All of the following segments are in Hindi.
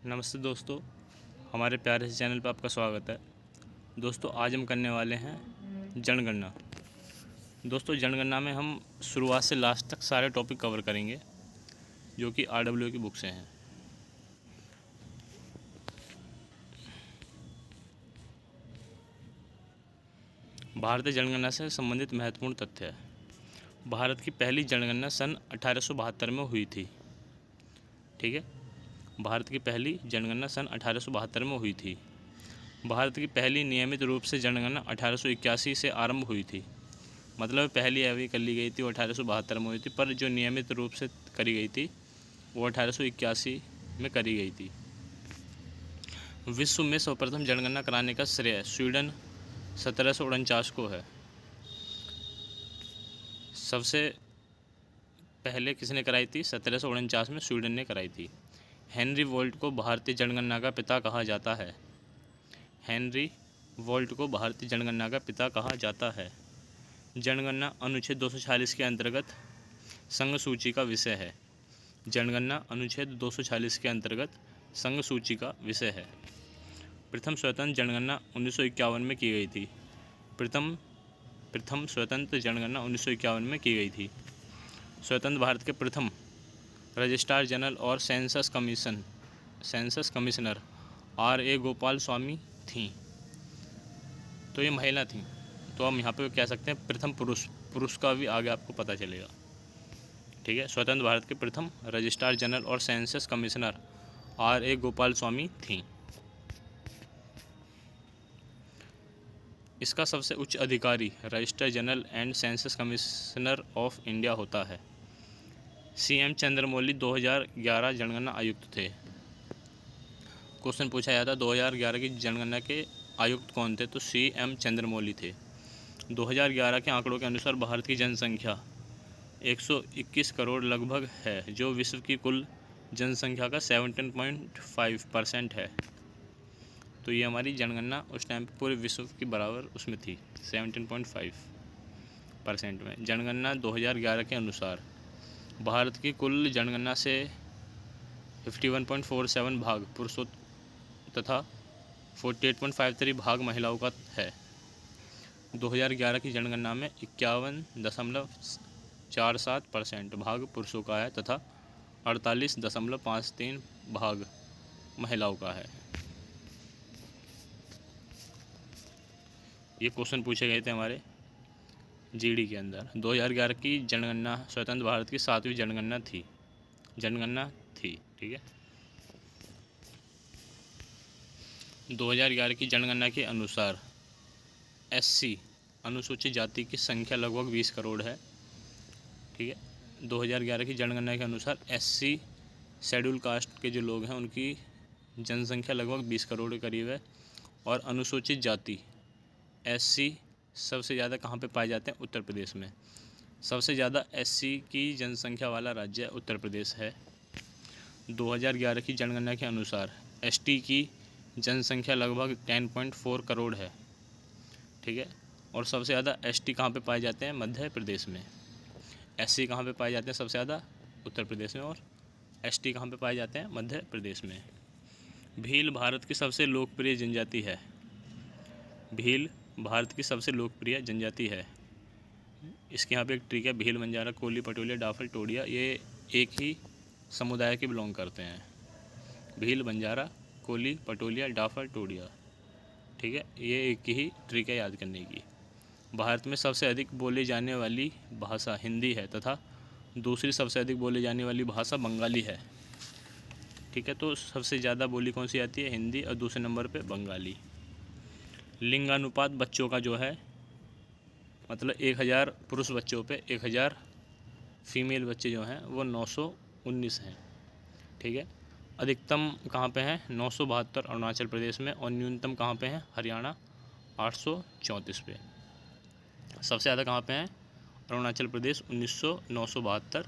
नमस्ते दोस्तों, हमारे प्यारे से चैनल पर आपका स्वागत है। दोस्तों, आज हम करने वाले हैं जनगणना। दोस्तों, जनगणना में हम शुरुआत से लास्ट तक सारे टॉपिक कवर करेंगे जो कि RWA की बुक से हैं। भारतीय जनगणना से संबंधित महत्वपूर्ण तथ्य है। भारत की पहली जनगणना सन 1872 में हुई थी। ठीक है, भारत की पहली जनगणना सन 1872 में हुई थी। भारत की पहली नियमित रूप से जनगणना 1881 से आरंभ हुई थी। मतलब पहली अभी कर ली गई थी वो 1872 में हुई थी, पर जो नियमित रूप से करी गई थी वो 1881 में करी गई थी। विश्व में सर्वप्रथम जनगणना कराने का श्रेय स्वीडन 1749 को है। सबसे पहले किसने कराई थी? 1749 में स्वीडन ने कराई थी। हेनरी वोल्ट को भारतीय जनगणना का पिता कहा जाता है। हेनरी वोल्ट को भारतीय जनगणना का पिता कहा जाता है। जनगणना अनुच्छेद 246 के अंतर्गत संघ सूची का विषय है। जनगणना अनुच्छेद 246 के अंतर्गत संघ सूची का विषय है। प्रथम स्वतंत्र जनगणना 1951 में की गई थी। प्रथम स्वतंत्र जनगणना 1951 में की गई थी। स्वतंत्र भारत के प्रथम रजिस्ट्रार जनरल और census commissioner R.A. Gopal Swami थीं। तो ये महिला थीं, तो हम यहाँ पे कह सकते हैं प्रथम पुरुष का भी आगे आपको पता चलेगा। ठीक है, स्वतंत्र भारत के प्रथम रजिस्ट्रार जनरल और census commissioner R.A. Gopal Swami थीं। इसका सबसे उच्च अधिकारी registrar general and census commissioner of India होता है। CM चंद्रमौली 2011 जनगणना आयुक्त थे। क्वेश्चन पूछा जाता 2011 की जनगणना के आयुक्त कौन थे? तो CM चंद्रमौली थे। 2011 के आंकड़ों के अनुसार भारत की जनसंख्या 121 करोड़ लगभग है, जो विश्व की कुल जनसंख्या का 17.5% है। तो ये हमारी जनगणना उस टाइम पे पूरे विश्व की बराबर उसमें थी, 17.5% में। जनगणना 2011 के अनुसार भारत की कुल जनगणना से 51.47 भाग पुरुषों तथा 48.53 भाग महिलाओं का है। 2011 की जनगणना में 51.47% भाग पुरुषों का है तथा 48.53 भाग महिलाओं का है। ये क्वेश्चन पूछे गए थे हमारे GD के अंदर। 2011 की जनगणना स्वतंत्र भारत की 7वीं जनगणना थी। ठीक है, 2011 की जनगणना के अनुसार SC अनुसूचित जाति की संख्या लगभग 20 करोड़ है। ठीक है, 2011 की जनगणना के अनुसार SC शेड्यूल कास्ट के जो लोग हैं उनकी जनसंख्या लगभग 20 करोड़ के करीब है। और अनुसूचित जाति SC सबसे ज़्यादा कहाँ पे पाए जाते हैं? उत्तर प्रदेश में। सबसे ज़्यादा SC की जनसंख्या वाला राज्य उत्तर प्रदेश है। 2011 की जनगणना के अनुसार ST की जनसंख्या लगभग 10.4 करोड़ है। ठीक है, और सबसे ज़्यादा ST कहाँ पे पाए जाते हैं? मध्य प्रदेश में। SC कहाँ पे पाए जाते हैं सबसे ज़्यादा? उत्तर प्रदेश में। और ST कहाँ पे पाए जाते हैं? मध्य प्रदेश में। भील भारत की सबसे लोकप्रिय जनजाति है। भील भारत की सबसे लोकप्रिय जनजाति है। इसके यहाँ पे एक ट्रिक है, भील, बंजारा, कोली, पटोलिया, डाफल, टोडिया, ये एक ही समुदाय के बिलोंग करते हैं। भील, बंजारा, कोली, पटोलिया, डाफल, टोडिया। ठीक है, ये एक ही ट्रिक है याद करने की। भारत में सबसे अधिक बोली जाने वाली भाषा हिंदी है तथा दूसरी सबसे अधिक बोली जाने वाली भाषा बंगाली है। ठीक है, तो सबसे ज़्यादा बोली कौन सी आती है? हिंदी, और दूसरे नंबर पे बंगाली। लिंगानुपात बच्चों का जो है, मतलब 1000 पुरुष बच्चों पे 1000 फीमेल बच्चे जो हैं वो 919 हैं। ठीक है, अधिकतम कहाँ पे है? 972 अरुणाचल प्रदेश में, और न्यूनतम कहाँ पे है? हरियाणा 834 पे। सबसे ज़्यादा कहाँ पे है? अरुणाचल प्रदेश 972,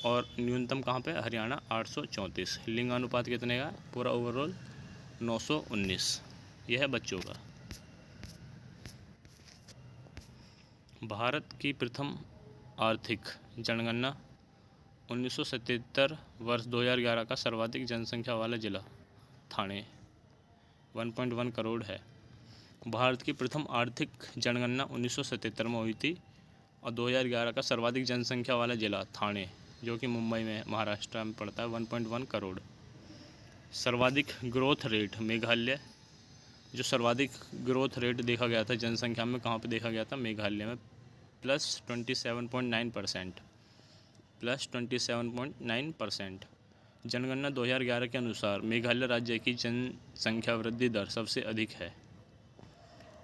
और न्यूनतम कहाँ पे? हरियाणा 834। लिंगानुपात कितने का? पूरा ओवरऑल 919। यह है बच्चों का। भारत की प्रथम आर्थिक जनगणना 1977 वर्ष 2011 का सर्वाधिक जनसंख्या वाला जिला ठाणे 1.1 करोड़ है। भारत की प्रथम आर्थिक जनगणना 1977 में हुई थी और 2011 का सर्वाधिक जनसंख्या वाला जिला ठाणे जो कि मुंबई में महाराष्ट्र में पड़ता है 1.1 करोड़। सर्वाधिक ग्रोथ रेट मेघालय, जो सर्वाधिक ग्रोथ रेट देखा गया था जनसंख्या में, कहाँ पे देखा गया था? मेघालय में +27.9%। जनगणना 2011 के अनुसार मेघालय राज्य की जनसंख्या वृद्धि दर सबसे अधिक है।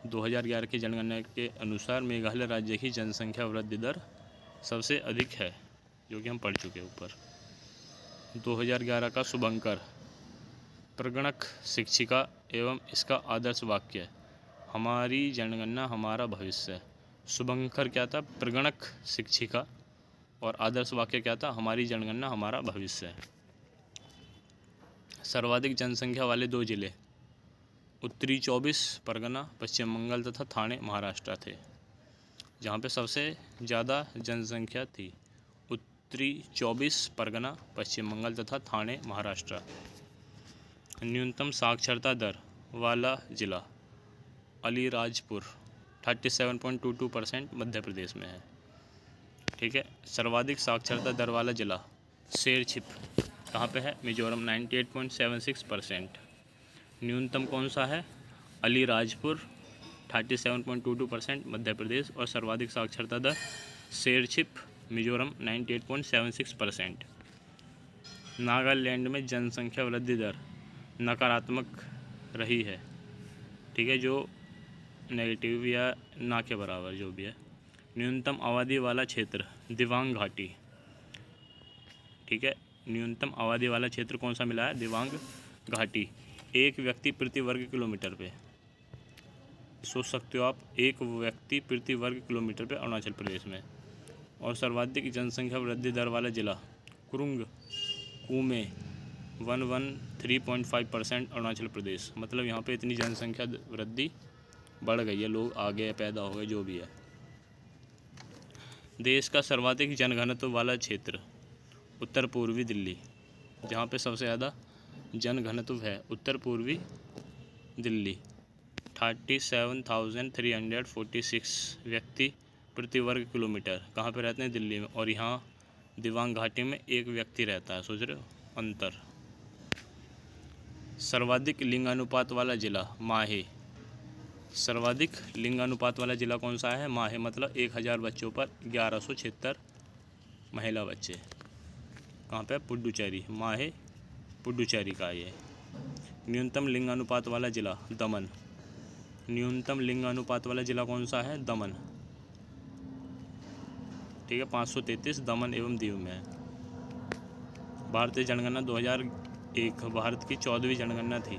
2011 की जनगणना के अनुसार मेघालय राज्य की जनसंख्या वृद्धि दर सबसे अधिक है, जो कि हम पढ़ चुके ऊपर। 2011 का शुभंकर प्रगणक शिक्षिका एवं इसका आदर्श वाक्य हमारी जनगणना हमारा भविष्य। शुभंकर क्या था? प्रगणक शिक्षिका, और आदर्श वाक्य क्या था? हमारी जनगणना हमारा भविष्य। सर्वाधिक जनसंख्या वाले 2 जिले उत्तरी 24 परगना पश्चिम बंगाल तथा ठाणे महाराष्ट्र थे, जहाँ पे सबसे ज़्यादा जनसंख्या थी। उत्तरी 24 परगना पश्चिम बंगाल तथा ठाणे महाराष्ट्र। न्यूनतम साक्षरता दर वाला जिला अलीराजपुर 37.22% मध्य प्रदेश में है। ठीक है। सर्वाधिक साक्षरता दर वाला जिला शेरछिप कहाँ पे है? मिजोरम 98.76%। न्यूनतम कौन सा है? अलीराजपुर 37.22% मध्य प्रदेश, और सर्वाधिक साक्षरता दर शेरछिप मिजोरम 98.76%। नागालैंड में जनसंख्या वृद्धि दर नकारात्मक रही है। ठीक है, जो नेगेटिव या ना के बराबर जो भी है। न्यूनतम आबादी वाला क्षेत्र दिबांग घाटी। ठीक है, न्यूनतम आबादी वाला क्षेत्र कौन सा मिला है? दिबांग घाटी। 1 व्यक्ति प्रति वर्ग किलोमीटर पे, सोच सकते हो आप, 1 व्यक्ति प्रति वर्ग किलोमीटर पे अरुणाचल प्रदेश में। और सर्वाधिक जनसंख्या वृद्धि दर वाला जिला कुरुंग कुमे 113.5% अरुणाचल प्रदेश। मतलब यहाँ पे इतनी जनसंख्या वृद्धि बढ़ गई है, लोग आ गए, पैदा हो गए, जो भी है। देश का सर्वाधिक जनघनत्व वाला क्षेत्र उत्तर पूर्वी दिल्ली, जहाँ पे सबसे ज़्यादा जनघनत्व है उत्तर पूर्वी दिल्ली। 37,346 व्यक्ति प्रति वर्ग किलोमीटर कहाँ पे रहते हैं? दिल्ली में। और यहाँ दिबांग घाटी में 1 व्यक्ति रहता है। सोच रहे हो अंतर। सर्वाधिक लिंगानुपात वाला जिला माहे। सर्वाधिक लिंगानुपात वाला जिला कौन सा है? माहे। मतलब 1000 बच्चों पर 1176 महिला बच्चे। कहाँ पे? पुडुचेरी। माहे पुडुचेरी का ये। न्यूनतम लिंगानुपात वाला जिला दमन। न्यूनतम लिंगानुपात वाला जिला कौन सा है? दमन। ठीक है, 533 दमन एवं दीव में है। भारतीय जनगणना 2001 भारत की 14वीं जनगणना थी।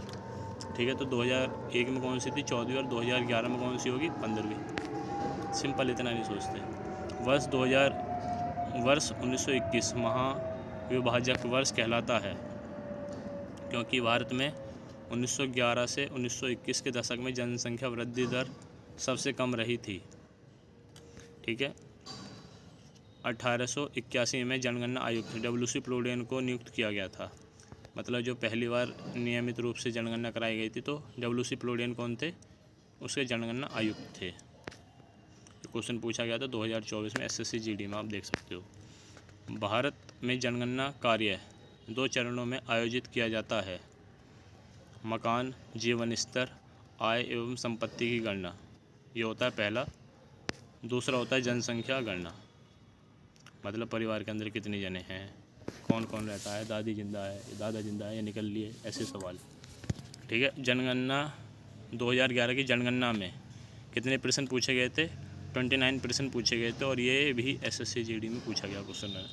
ठीक है, तो 2001 में कौन सी थी? 14वीं। और 2011 में कौन सी होगी? 15वीं। सिंपल, इतना नहीं सोचते। वर्ष 1921 महाविभाजक वर्ष कहलाता है, क्योंकि भारत में 1911 से 1921 के दशक में जनसंख्या वृद्धि दर सबसे कम रही थी। ठीक है। 1881 में जनगणना आयुक्त डब्ल्यू.सी. प्लोडेन को नियुक्त किया गया था। मतलब जो पहली बार नियमित रूप से जनगणना कराई गई थी, तो डब्ल्यू.सी. प्लोडेन कौन थे? उसके जनगणना आयुक्त थे। क्वेश्चन पूछा गया था 2024 में एसएससी जीडी में, आप देख सकते हो। भारत में जनगणना कार्य 2 चरणों में आयोजित किया जाता है। मकान, जीवन स्तर, आय एवं संपत्ति की गणना, ये होता है पहला। दूसरा होता है जनसंख्या गणना, मतलब परिवार के अंदर कितने जने हैं, कौन कौन रहता है, दादी जिंदा है, दादा जिंदा है या निकल लिए, ऐसे सवाल। ठीक है। जनगणना 2011 की जनगणना में कितने प्रश्न पूछे गए थे? 29 प्रश्न पूछे गए थे, और ये भी एसएससी जीडी में पूछा गया क्वेश्चन है।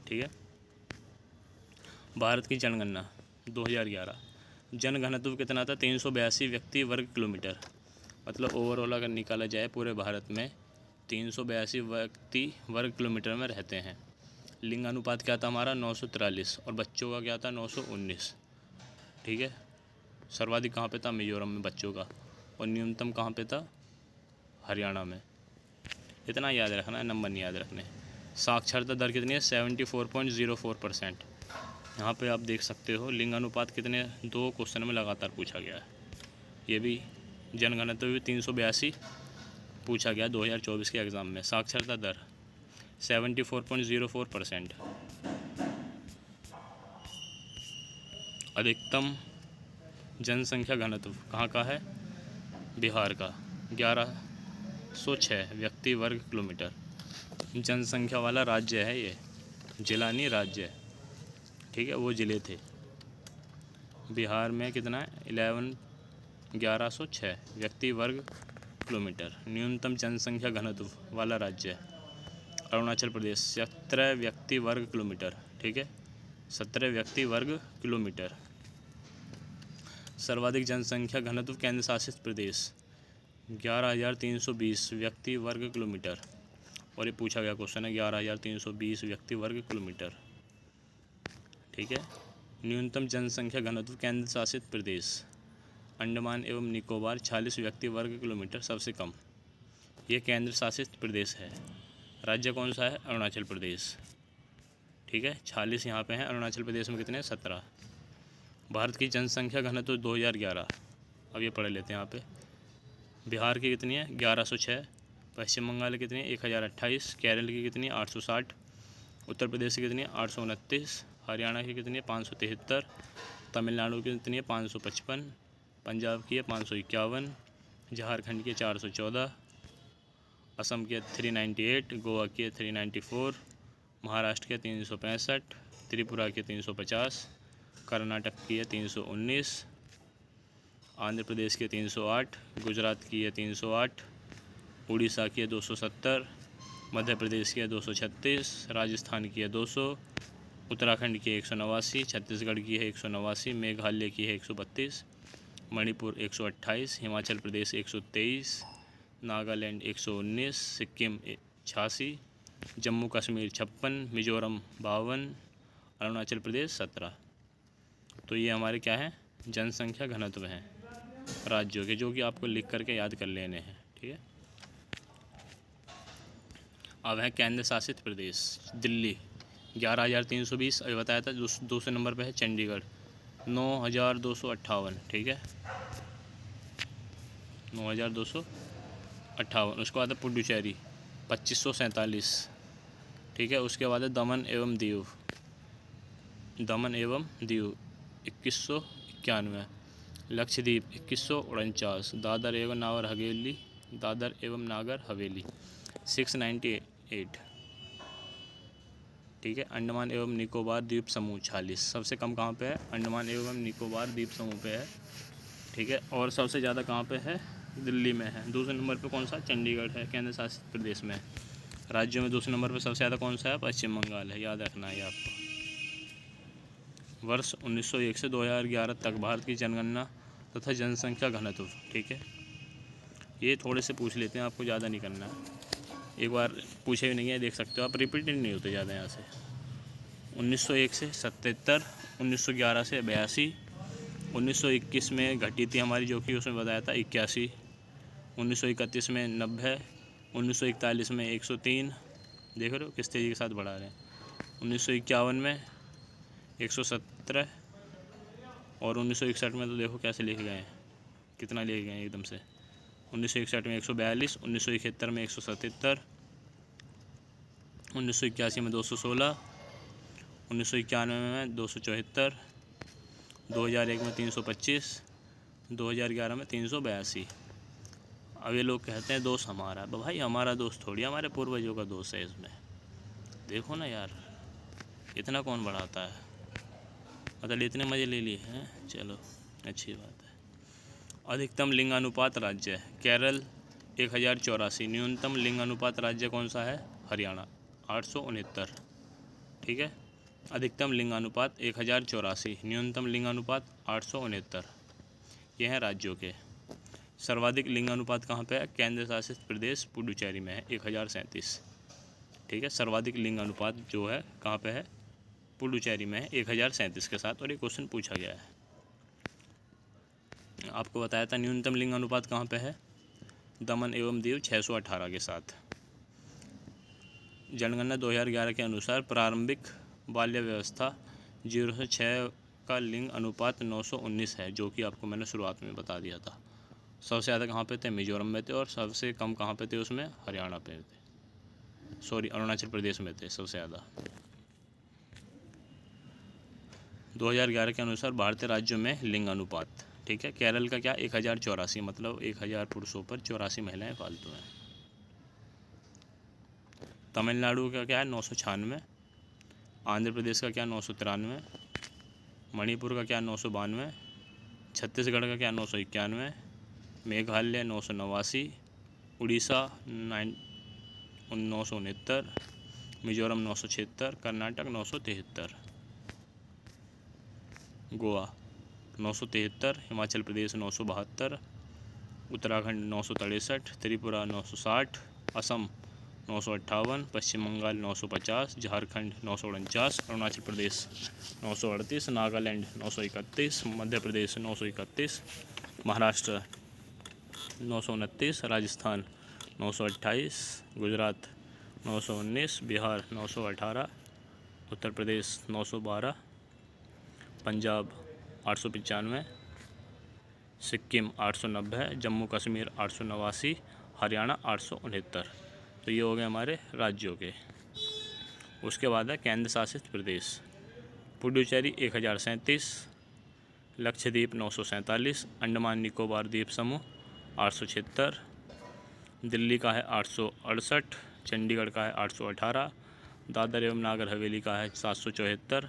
ठीक है। भारत की जनगणना 2011 जनघनत्व कितना था? 382 व्यक्ति वर्ग किलोमीटर। मतलब ओवरऑल अगर निकाला जाए पूरे भारत में 382 व्यक्ति वर्ग किलोमीटर में रहते हैं। लिंगानुपात क्या था हमारा? 943, और बच्चों का क्या था? 919। ठीक है। सर्वाधिक कहाँ पे था? मिजोरम में बच्चों का। और न्यूनतम कहाँ पे था? हरियाणा में। इतना याद रखना है, नंबर नहीं याद रखने। साक्षरता दर कितनी है? 74.04%। यहाँ पे आप देख सकते हो लिंग अनुपात कितने, 2 क्वेश्चन में लगातार पूछा गया है। ये भी जनगणना भी 382 पूछा गया 2024 के एग्ज़ाम में। साक्षरता दर 74.04%। अधिकतम जनसंख्या घनत्व कहाँ का है? बिहार का, 1106 व्यक्ति वर्ग किलोमीटर। जनसंख्या वाला राज्य है ये, जिला नहीं राज्य है, ठीक है, वो ज़िले थे। बिहार में कितना है? 1106 व्यक्ति वर्ग किलोमीटर। न्यूनतम जनसंख्या घनत्व वाला राज्य है अरुणाचल प्रदेश, 17 व्यक्ति वर्ग किलोमीटर, ठीक है, 17 व्यक्ति वर्ग किलोमीटर। सर्वाधिक जनसंख्या घनत्व केंद्र शासित प्रदेश, 11,320 व्यक्ति वर्ग किलोमीटर। और ये पूछा गया क्वेश्चन है, 11,320 व्यक्ति वर्ग किलोमीटर, ठीक है। न्यूनतम जनसंख्या घनत्व केंद्र शासित प्रदेश अंडमान एवं निकोबार, 46 व्यक्ति वर्ग किलोमीटर, सबसे कम। ये केंद्र शासित प्रदेश है। राज्य कौन सा है? अरुणाचल प्रदेश, ठीक है। 46 यहाँ पे हैं, अरुणाचल प्रदेश में कितने? 17। भारत की जनसंख्या घनत्व 2011, अब ये पढ़ लेते हैं यहाँ पे। बिहार की कितनी है? 1106। पश्चिम बंगाल की कितनी है? 1028। केरल की कितनी है? 860। उत्तर प्रदेश की कितनी है? 829। हरियाणा की कितनी है? 573। तमिलनाडु की कितनी है? 555। पंजाब की है 551। झारखंड की 414। असम की है 398। गोवा की है 394। महाराष्ट्र के 365। त्रिपुरा के 350। कर्नाटक की है 319। आंध्र प्रदेश के 308। गुजरात की है 308। उड़ीसा की है 270। मध्य प्रदेश की है 236। राजस्थान की है 200। उत्तराखंड की है 189। छत्तीसगढ़ की है 189। मेघालय की है 132। मणिपुर 128। हिमाचल प्रदेश 123। नागालैंड 119। सिक्किम 86। जम्मू कश्मीर 56। मिजोरम 52। अरुणाचल प्रदेश 17। तो ये हमारे क्या है? जनसंख्या घनत्व हैं राज्यों के, जो कि आपको लिख करके याद कर लेने हैं, ठीक है। अब है केंद्र शासित प्रदेश। दिल्ली 11,320 अभी बताया था। दूसरे नंबर पे है चंडीगढ़ 9,258, ठीक है, 9,258। उसके बाद है पुडुचेरी 2,547, ठीक है। उसके बाद है दमन एवं दीव 2,191। लक्षद्वीप 2,149। दादर एवं नागर हवेली 698, ठीक है। अंडमान एवं निकोबार द्वीप समूह 46। सबसे कम कहाँ पे है? अंडमान एवं निकोबार द्वीप समूह पे है, ठीक है। और सबसे ज़्यादा कहाँ पे है? दिल्ली में है। दूसरे नंबर पे कौन सा? चंडीगढ़ है, केंद्र शासित प्रदेश में। राज्यों में दूसरे नंबर पे सबसे ज़्यादा कौन सा है? पश्चिम बंगाल है, याद रखना है आपको। वर्ष 1901 से 2011 तक भारत की जनगणना तथा जनसंख्या घनत्व, ठीक है। ये थोड़े से पूछ लेते हैं, आपको ज़्यादा नहीं करना है। एक बार पूछे भी नहीं है, देख सकते हो आप, रिपीट नहीं होते ज़्यादा यहाँ से। 1901 से 77, 1911 से 82, 1921 में घटी थी हमारी, जो कि उसमें बताया था 81, 1931 में 90, 1941 में 103, देख रहे हो किस तेज़ी के साथ बढ़ा रहे हैं। 1951 में 117 और 1961 में तो देखो कैसे लेके गए हैं, कितना लेके गए हैं एकदम से। 1961 में 142, 1971 में 177, 1981 में 216, 1991 में 274, 2001 में 325, 2011 में 382। अब ये लोग कहते हैं दोस्त हमारा है, भाई हमारा दोस्त थोड़ी, हमारे पूर्वजों का दोस्त है इसमें। देखो ना यार, इतना कौन बढ़ाता है, मतलब इतने मज़े ले लिए हैं। चलो अच्छी बात है। अधिकतम लिंगानुपात राज्य है केरल 1084। न्यूनतम लिंगानुपात राज्य कौन सा है? हरियाणा 869, ठीक है। अधिकतम लिंगानुपात 1084, न्यूनतम लिंगानुपात 869। ये हैं राज्यों के। सर्वाधिक लिंगानुपात कहाँ पे है? केंद्र शासित प्रदेश पुडुचेरी में है 1037, ठीक है। सर्वाधिक लिंगानुपात जो है कहाँ पे है? पुडुचेरी में है 1037 के साथ। और ये क्वेश्चन पूछा गया है, आपको बताया था। न्यूनतम लिंगानुपात कहाँ पे है? दमन एवं दीव 618 के साथ। जनगणना 2011 के अनुसार प्रारंभिक बाल्य व्यवस्था 0 से 6 का लिंग अनुपात 919 है, जो कि आपको मैंने शुरुआत में बता दिया था। सबसे ज़्यादा कहाँ पे थे? मिजोरम में थे, और सबसे कम कहाँ पे थे? उसमें हरियाणा पे थे, सॉरी अरुणाचल प्रदेश में थे सबसे ज़्यादा। 2011 के अनुसार भारतीय राज्यों में लिंग अनुपात, ठीक है। केरल का क्या? 1084, मतलब 1000 पुरुषों पर 84 महिलाएं फालतू हैं। तमिलनाडु का क्या है? 996। आंध्र प्रदेश का क्या? 993। मणिपुर का क्या? 992। छत्तीसगढ़ का क्या? 991। मेघालय 989। उड़ीसा 969। मिजोरम 976। कर्नाटक 973। गोवा 973। हिमाचल प्रदेश 972। उत्तराखंड 963। त्रिपुरा 960। असम 958। पश्चिम बंगाल 950। झारखंड 949। अरुणाचल प्रदेश 938। नागालैंड 931। मध्य प्रदेश 931। महाराष्ट्र 929। राजस्थान 928। गुजरात 919। बिहार 918। उत्तर प्रदेश 912। पंजाब 895। सिक्किम 890। जम्मू कश्मीर 889। हरियाणा 869। तो ये हो गए हमारे राज्यों के। उसके बाद है केंद्र शासित प्रदेश। पुडुचेरी 1037। लक्षद्वीप 947। अंडमान निकोबार द्वीप समूह 876। दिल्ली का है 868। चंडीगढ़ का है 818। दादर एवं नागर हवेली का है 774।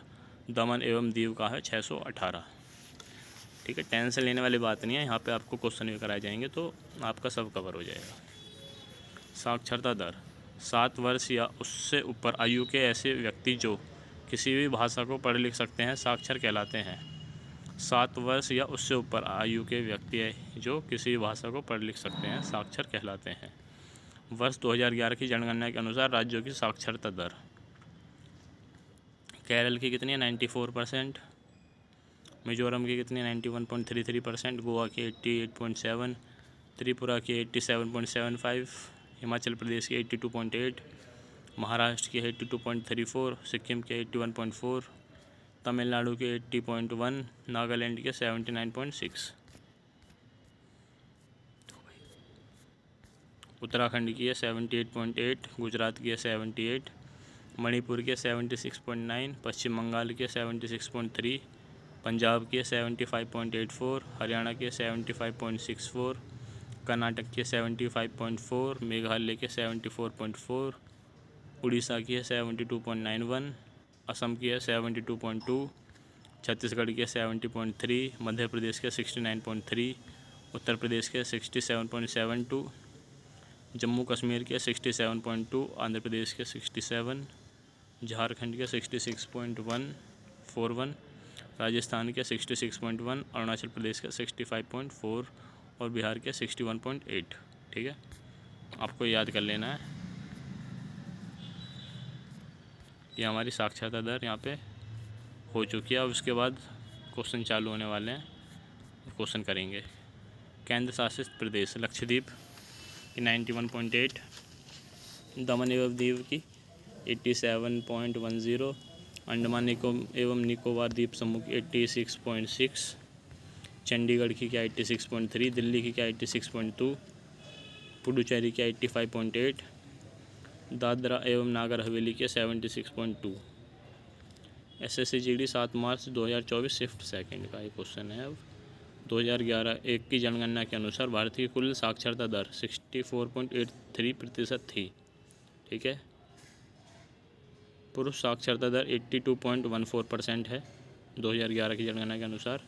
दमन एवं दीव का है 618। ठीक है, टेंशन लेने वाली बात नहीं है, यहाँ पे आपको क्वेश्चन भी कराए जाएंगे तो आपका सब कवर हो जाएगा। साक्षरता दर 7 वर्ष या उससे ऊपर आयु के ऐसे व्यक्ति जो किसी भी भाषा को पढ़ लिख सकते हैं साक्षर कहलाते हैं। 7 वर्ष या उससे ऊपर आयु के व्यक्ति जो किसी भी भाषा को पढ़ लिख सकते हैं साक्षर कहलाते हैं। वर्ष 2011 की जनगणना के अनुसार राज्यों की साक्षरता दर केरल की कितनी है? 94%। मिजोरम की कितनी है? 91.33%। गोवा की 88.7। त्रिपुरा की 87.75। हिमाचल प्रदेश की 82.8। महाराष्ट्र की 82.34। सिक्किम के 81.4। तमिलनाडु के 80.1। नागालैंड के 79.6। उत्तराखंड की है 78.8। गुजरात की है 78। मणिपुर के 76.9। पश्चिम बंगाल के 76.3। पंजाब के 75.84। हरियाणा के 75.64। कर्नाटक के 75.4। मेघालय के 74.4। उड़ीसा की है 72.91। असम की है 72.2। छत्तीसगढ़ के 70.3। मध्य प्रदेश के 69.3। उत्तर प्रदेश के 67.72। जम्मू कश्मीर के 67.2। आंध्र प्रदेश के 67। झारखंड के 66.141। राजस्थान के 66.1। अरुणाचल प्रदेश के 65.4 और बिहार के 61.8। ठीक है, आपको याद कर लेना है। ये हमारी साक्षरता दर यहाँ पे हो चुकी है। अब उसके बाद क्वेश्चन चालू होने वाले हैं, क्वेश्चन करेंगे। केंद्र शासित प्रदेश लक्षद्वीप की 91.8। दमन एवं दीव की 87.10। अंडमान एवं निकोबार द्वीप समूह की 86.6। चंडीगढ़ की क्या 86.3। दिल्ली की क्या 86.2। पुडुचेरी की 85.8। दादरा एवं नागर हवेली के 76.2। SSC-GD 7 मार्च 2024 शिफ्ट सेकंड का ये क्वेश्चन है। अब 2011 की जनगणना के अनुसार भारत की कुल साक्षरता दर 64.83% थी। ठीक है, पुरुष साक्षरता दर 82.14% है 2011 की जनगणना के अनुसार।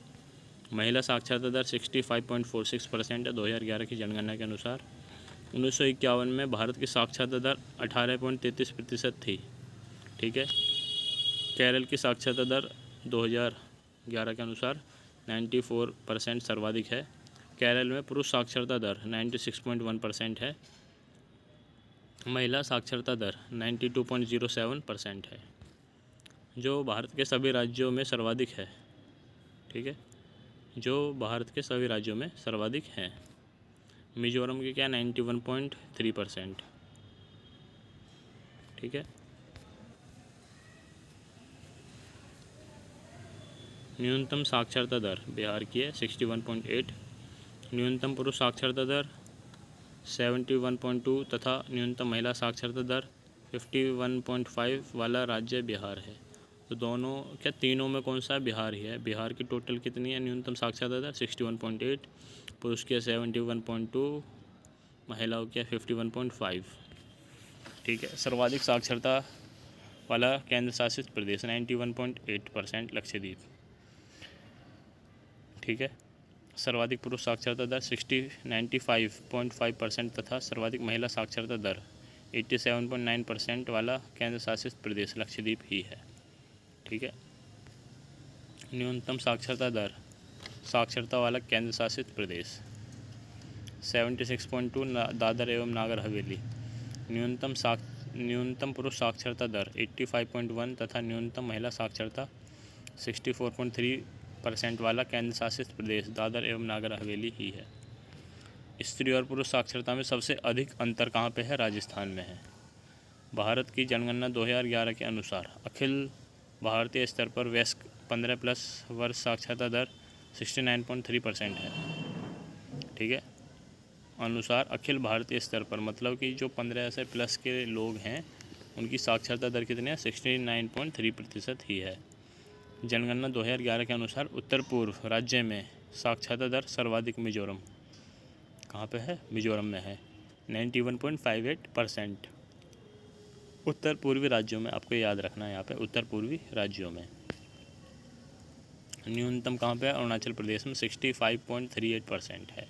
महिला साक्षरता दर 65.46% है 2011 की जनगणना के अनुसार। 1951 में भारत की साक्षरता दर 18.33% थी। ठीक है, केरल की साक्षरता दर 2011 के अनुसार 94% सर्वाधिक है। केरल में पुरुष साक्षरता दर 96.1% है। महिला साक्षरता दर 92.07% है, जो भारत के सभी राज्यों में सर्वाधिक है। ठीक है, जो भारत के सभी राज्यों में सर्वाधिक है। मिजोरम की क्या 91.3%। ठीक है। न्यूनतम साक्षरता दर बिहार की है 61.8, न्यूनतम पुरुष साक्षरता दर 71.2 तथा न्यूनतम महिला साक्षरता दर 51.5 वाला राज्य बिहार है। तो दोनों क्या तीनों में कौन सा है? बिहार ही है। बिहार की टोटल कितनी है न्यूनतम साक्षरता दर? 61.8, पुरुष की 71.2, महिलाओं की 51.5। ठीक है। सर्वाधिक साक्षरता वाला केंद्र शासित प्रदेश 91.8% लक्षद्वीप। ठीक है। सर्वाधिक पुरुष साक्षरता दर 95.5% तथा सर्वाधिक महिला साक्षरता दर 87.9% वाला केंद्र शासित प्रदेश लक्षद्वीप ही है। ठीक है। न्यूनतम साक्षरता दर साक्षरता वाला केंद्र शासित प्रदेश 76.2 दादर एवं नागर हवेली। न्यूनतम पुरुष साक्षरता दर 85.1 तथा न्यूनतम महिला साक्षरता 64.3% वाला केंद्र शासित प्रदेश दादर एवं नागर हवेली ही है। स्त्री और पुरुष साक्षरता में सबसे अधिक अंतर कहाँ पे है? राजस्थान में है। भारत की जनगणना 2011 के अनुसार अखिल भारतीय स्तर पर वयस्क 15+ वर्ष साक्षरता दर 69.3% है। ठीक है। अनुसार अखिल भारतीय स्तर पर मतलब कि जो 15 से प्लस के लोग हैं उनकी साक्षरता दर कितनी है? 69.3% ही है। जनगणना 2011 के अनुसार उत्तर पूर्व राज्य में साक्षरता दर सर्वाधिक मिजोरम। कहाँ पे है? मिजोरम में है 91.58%। उत्तर पूर्वी राज्यों में, आपको याद रखना है यहाँ पे उत्तर पूर्वी राज्यों में। न्यूनतम कहाँ पे है? अरुणाचल प्रदेश में 65.38% है।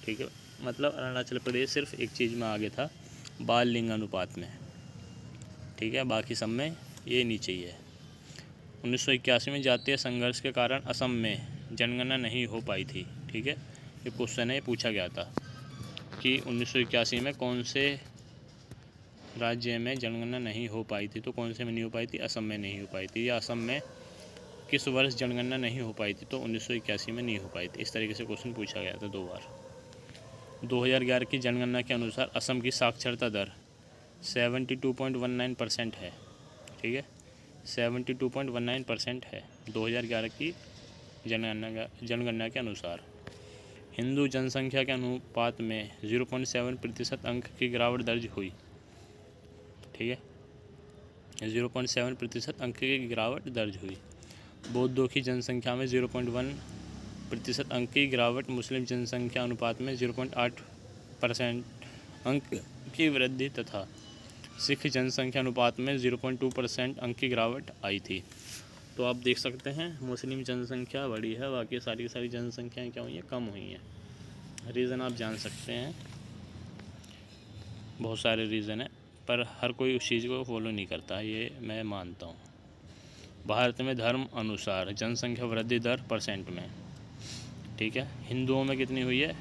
ठीक है। मतलब अरुणाचल प्रदेश सिर्फ एक चीज़ में आगे था, बाल लिंग अनुपात में। ठीक है। बाकी सब में ये नीचे ही है। 1981 में जातीय संघर्ष के कारण असम में जनगणना नहीं हो पाई थी। ठीक है। ये क्वेश्चन है, पूछा गया था कि 1981 में कौन से राज्य में जनगणना नहीं हो पाई थी। तो कौन से में नहीं हो पाई थी? असम में नहीं हो पाई थी। या असम में किस वर्ष जनगणना नहीं हो पाई थी? तो 1981 में नहीं हो पाई थी। इस तरीके से क्वेश्चन पूछा गया था 2 बार। 2011 की जनगणना के अनुसार असम की साक्षरता दर 72.19% है। ठीक है। 72.19% है 2011 की जनगणना के अनुसार। हिंदू जनसंख्या के अनुपात में 0.7% अंक की गिरावट दर्ज हुई। ठीक है। 0.7% अंक की गिरावट दर्ज हुई। बौद्धों की जनसंख्या में 0.1% अंक की गिरावट, मुस्लिम जनसंख्या अनुपात में 0.8% अंक की वृद्धि तथा सिख जनसंख्या अनुपात में 0.2% अंक की गिरावट आई थी। तो आप देख सकते हैं मुस्लिम जनसंख्या बढ़ी है, बाकी सारी जनसंख्याएँ क्या हुई हैं? कम हुई हैं। रीज़न आप जान सकते हैं, बहुत सारे रीज़न है, पर हर कोई उस चीज़ को फॉलो नहीं करता, ये मैं मानता हूँ। भारत में धर्म अनुसार जनसंख्या वृद्धि दर % में। ठीक है। हिंदुओं में कितनी हुई है?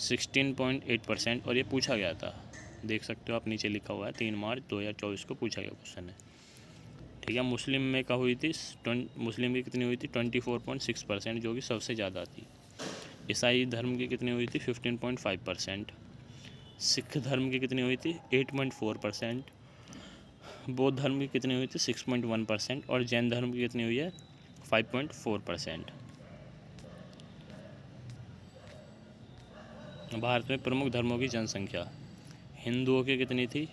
16.8%। और ये पूछा गया था, देख सकते हो आप, नीचे लिखा हुआ है 3 मार्च 2024 को पूछा गया क्वेश्चन है। ठीक है। मुस्लिम में क्या हुई थी? मुस्लिम की कितनी हुई थी? 24.6%, जो कि सबसे ज़्यादा थी। ईसाई धर्म की कितनी हुई थी? 15.5%। सिख धर्म की कितनी हुई थी? 8.4%। बौद्ध धर्म की कितनी हुई थी? 6.1%। और जैन धर्म की कितनी हुई है? 5.4%। भारत में प्रमुख धर्मों की जनसंख्या हिंदुओं की कितनी थी?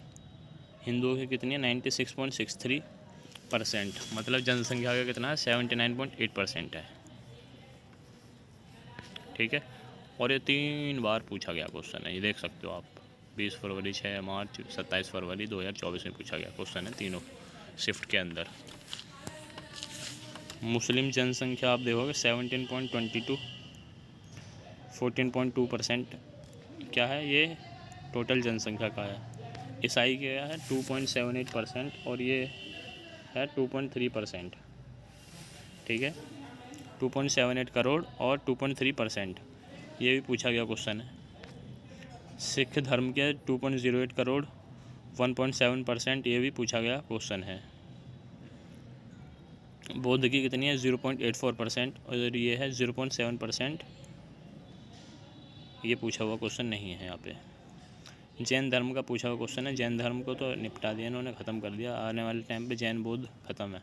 हिंदुओं की कितनी है? 96.63%। मतलब जनसंख्या का कितना है? 79.8% है। ठीक है। और ये 3 बार पूछा गया क्वेश्चन है, ये देख सकते हो आप। 20 फरवरी, 6 मार्च, 27 फरवरी 2024 में पूछा गया क्वेश्चन है, तीनों शिफ्ट के अंदर। मुस्लिम जनसंख्या आप देखोगे 17.22, 14.2% क्या है? ये टोटल जनसंख्या का है। ईसाई क्या है? 2.78% और ये है 2.3%। ठीक है। 2.78 करोड़ और 2.3%, ये भी पूछा गया क्वेश्चन है। सिख धर्म के 2.08 करोड़ 1.7%, ये भी पूछा गया क्वेश्चन है। बौद्ध की कितनी है? 0.84% और ये है 0.7%, ये पूछा हुआ क्वेश्चन नहीं है यहाँ पे। जैन धर्म का पूछा हुआ क्वेश्चन है। जैन धर्म को तो निपटा दिया इन्होंने, ख़त्म कर दिया। आने वाले टाइम पे जैन बौद्ध ख़त्म है।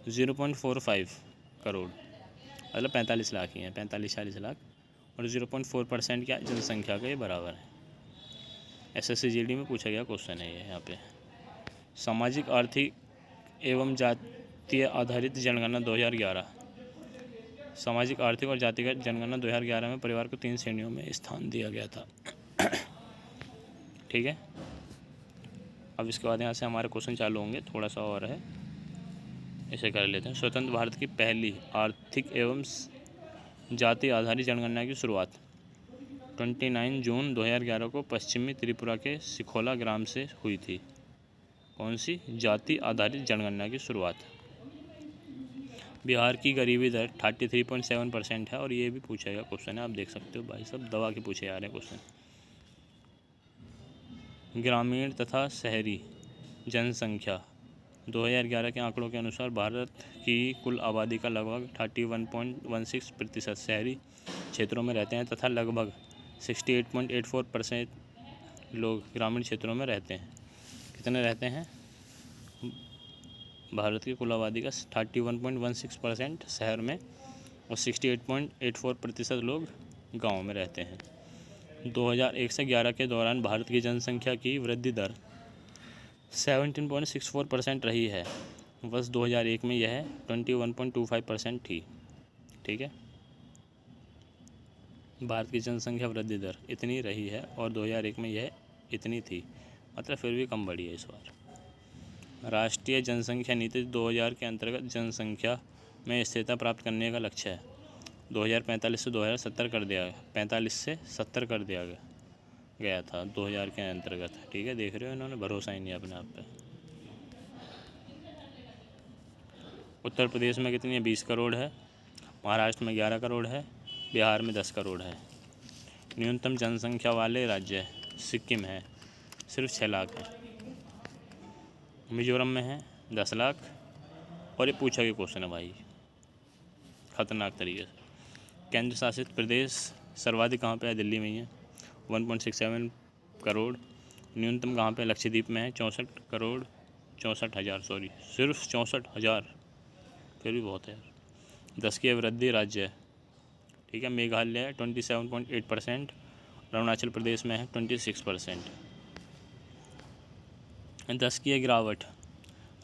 0.45 करोड़ मतलब 45 लाख ही हैं, 45-40 लाख, और 0.4% क्या जनसंख्या के बराबर है। SSC GD में पूछा गया क्वेश्चन है ये यहाँ पे। सामाजिक आर्थिक एवं जातीय आधारित जनगणना 2011। सामाजिक आर्थिक और जातिगत जनगणना 2011 में परिवार को 3 श्रेणियों में स्थान दिया गया था। ठीक है, अब इसके बाद यहाँ से हमारे क्वेश्चन चालू होंगे, थोड़ा सा और है, इसे कर लेते हैं। स्वतंत्र भारत की पहली आर्थिक एवं जाति आधारित जनगणना की शुरुआत 29 जून 2011 को पश्चिमी त्रिपुरा के सिखोला ग्राम से हुई थी। कौन सी? जाति आधारित जनगणना की शुरुआत। बिहार की गरीबी दर 33.7% है, और ये भी पूछा गया क्वेश्चन है, आप देख सकते हो भाई सब दवा के पूछे जा रहे हैं क्वेश्चन। ग्रामीण तथा शहरी जनसंख्या 2011 के आंकड़ों के अनुसार भारत की कुल आबादी का लगभग 31.16% शहरी क्षेत्रों में रहते हैं तथा लगभग 68.84% लोग ग्रामीण क्षेत्रों में रहते हैं। कितने रहते हैं? भारत की कुल आबादी का 31.16% शहर में और 68.84% लोग गाँव में रहते हैं। 2001 से 11 के दौरान भारत की जनसंख्या की वृद्धि दर 17.64% रही है। वर्ष 2001 में यह 21.25% थी। ठीक है, भारत की जनसंख्या वृद्धि दर इतनी रही है और 2001 में यह इतनी थी, मतलब फिर भी कम बढ़ी है इस बार। राष्ट्रीय जनसंख्या नीति 2000 के अंतर्गत जनसंख्या में स्थिरता प्राप्त करने का लक्ष्य है। 2045 से 2070 कर दिया, 45 से 70 कर दिया गया था 2000 के अंतर्गत। ठीक है, देख रहे हो इन्होंने भरोसा ही नहीं अपने आप पे। उत्तर प्रदेश में कितनी है? 20 करोड़ है। महाराष्ट्र में 11 करोड़ है। बिहार में 10 करोड़ है। न्यूनतम जनसंख्या वाले राज्य सिक्किम है, सिर्फ 6 लाख है। मिजोरम में है 10 लाख, और ये पूछा गया क्वेश्चन है भाई खतरनाक तरीके से। केंद्र शासित प्रदेश सर्वाधिक कहाँ पे है? दिल्ली में ही है, 1.67 करोड़। न्यूनतम कहाँ पे? लक्षद्वीप में है, 64,64,000, सॉरी सिर्फ 64,000, फिर भी बहुत है यार। 10 की वृद्धि राज्य है। ठीक है, मेघालय है 27.8%, अरुणाचल प्रदेश में है 26%। 10 की गिरावट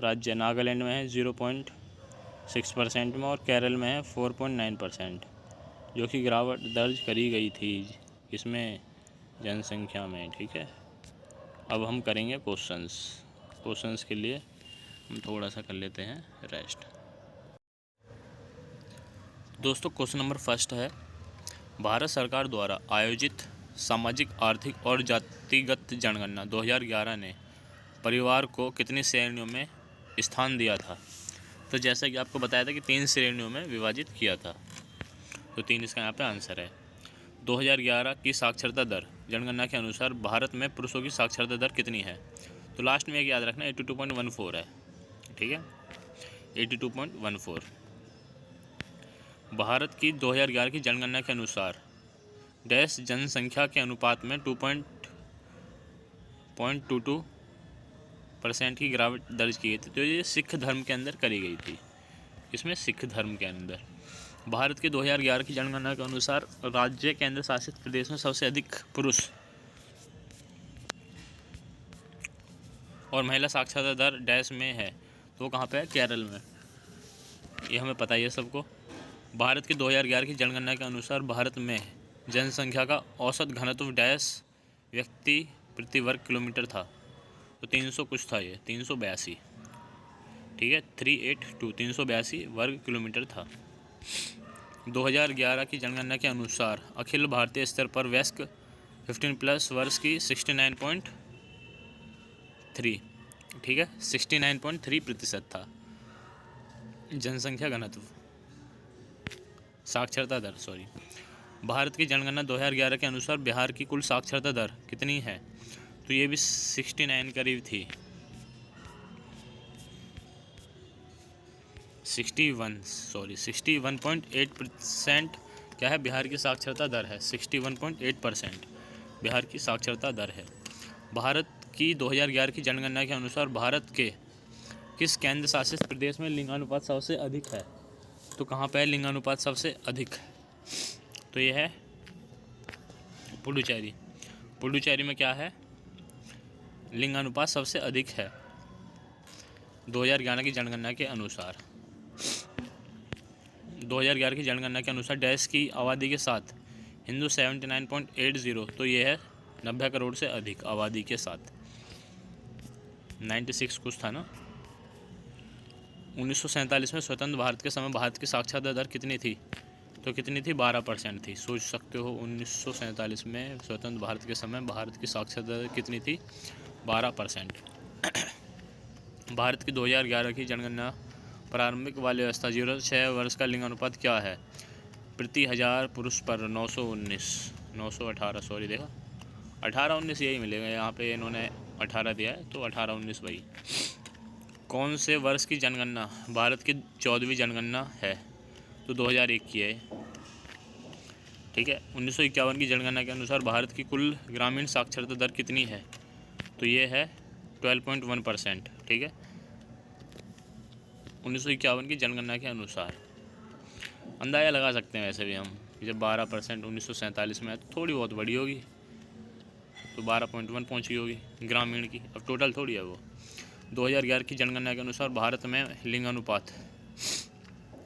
राज्य नागालैंड में है 0.6% में, और केरल में है 4.9%, जो कि गिरावट दर्ज करी गई थी इसमें जनसंख्या में। ठीक है, अब हम करेंगे क्वेश्चंस के लिए हम थोड़ा सा कर लेते हैं रेस्ट। दोस्तों, क्वेश्चन नंबर फर्स्ट है, भारत सरकार द्वारा आयोजित सामाजिक आर्थिक और जातिगत जनगणना 2011 ने परिवार को कितनी श्रेणियों में स्थान दिया था? तो जैसा कि आपको बताया था कि 3 श्रेणियों में विभाजित किया था, तो 3 इसका यहाँ पे आंसर है। 2011 की साक्षरता दर जनगणना के अनुसार भारत में पुरुषों की साक्षरता दर कितनी है? तो लास्ट में एक याद रखना 82.14 है। ठीक है, 82.14। भारत की 2011 की जनगणना के अनुसार देश जनसंख्या के अनुपात में 2.22% की गिरावट दर्ज की गई थी। तो ये सिख धर्म के अंदर करी गई थी। इसमें सिख धर्म के अंदर भारत के 2011 की जनगणना के अनुसार राज्य केंद्र शासित प्रदेश में सबसे अधिक पुरुष और महिला साक्षरता दर डैश में है, तो कहाँ पे है? केरल में। ये हमें पता ही है सबको। भारत के 2011 की जनगणना के अनुसार भारत में जनसंख्या का औसत घनत्व डैश व्यक्ति प्रति वर्ग किलोमीटर था, तो 300 कुछ था, ये 382। ठीक है, 382 वर्ग किलोमीटर था। 2011 की जनगणना के अनुसार अखिल भारतीय स्तर पर वयस्क 15+ वर्ष की 69.3, ठीक है 69.3% था जनसंख्या घनत्व, साक्षरता दर सॉरी। भारत की जनगणना 2011 के अनुसार बिहार की कुल साक्षरता दर कितनी है? तो ये भी 69 करीब थी, 61.8% क्या है? बिहार की साक्षरता दर है 61.8%, बिहार की साक्षरता दर है। भारत की 2011 की जनगणना के अनुसार भारत के किस केंद्र शासित प्रदेश में लिंगानुपात सबसे अधिक है? तो कहाँ पे है लिंगानुपात सबसे अधिक? तो ये है पुडुचेरी। पुडुचेरी में क्या है? लिंगानुपात सबसे अधिक है 2011 की जनगणना के अनुसार। 2011 की जनगणना के अनुसार डैश की आबादी के साथ हिंदू 79.80, तो ये है 90 करोड़ से अधिक आबादी के साथ। 96 कुछ था ना। 1947 में स्वतंत्र भारत के समय भारत की साक्षरता दर कितनी थी? तो कितनी थी? 12% थी। सोच सकते हो 1947 में स्वतंत्र भारत के समय भारत की साक्षरता दर कितनी थी? 12%। भारत की 2011 की जनगणना प्रारंभिक बाल व्यवस्था 0 से 6 वर्ष का लिंगानुपात क्या है? प्रति 1000 पुरुष पर 918 सॉरी, देखा 18-19 यही मिलेगा, यहाँ पे इन्होंने 18 दिया है तो 18-19 वही। कौन से वर्ष की जनगणना भारत की 14वीं जनगणना है? तो 2001 की है। ठीक है। 1951 की जनगणना के अनुसार भारत की कुल ग्रामीण साक्षरता दर कितनी है? तो ये है 12.1%। ठीक है। 1951 की जनगणना के अनुसार अंदाज़ा लगा सकते हैं वैसे भी हम कि जब 12% 1947 में है तो थोड़ी बहुत बड़ी होगी, तो 12.1 पहुँची होगी ग्रामीण की। अब टोटल थोड़ी है वो। 2011 की जनगणना के अनुसार भारत में लिंगानुपात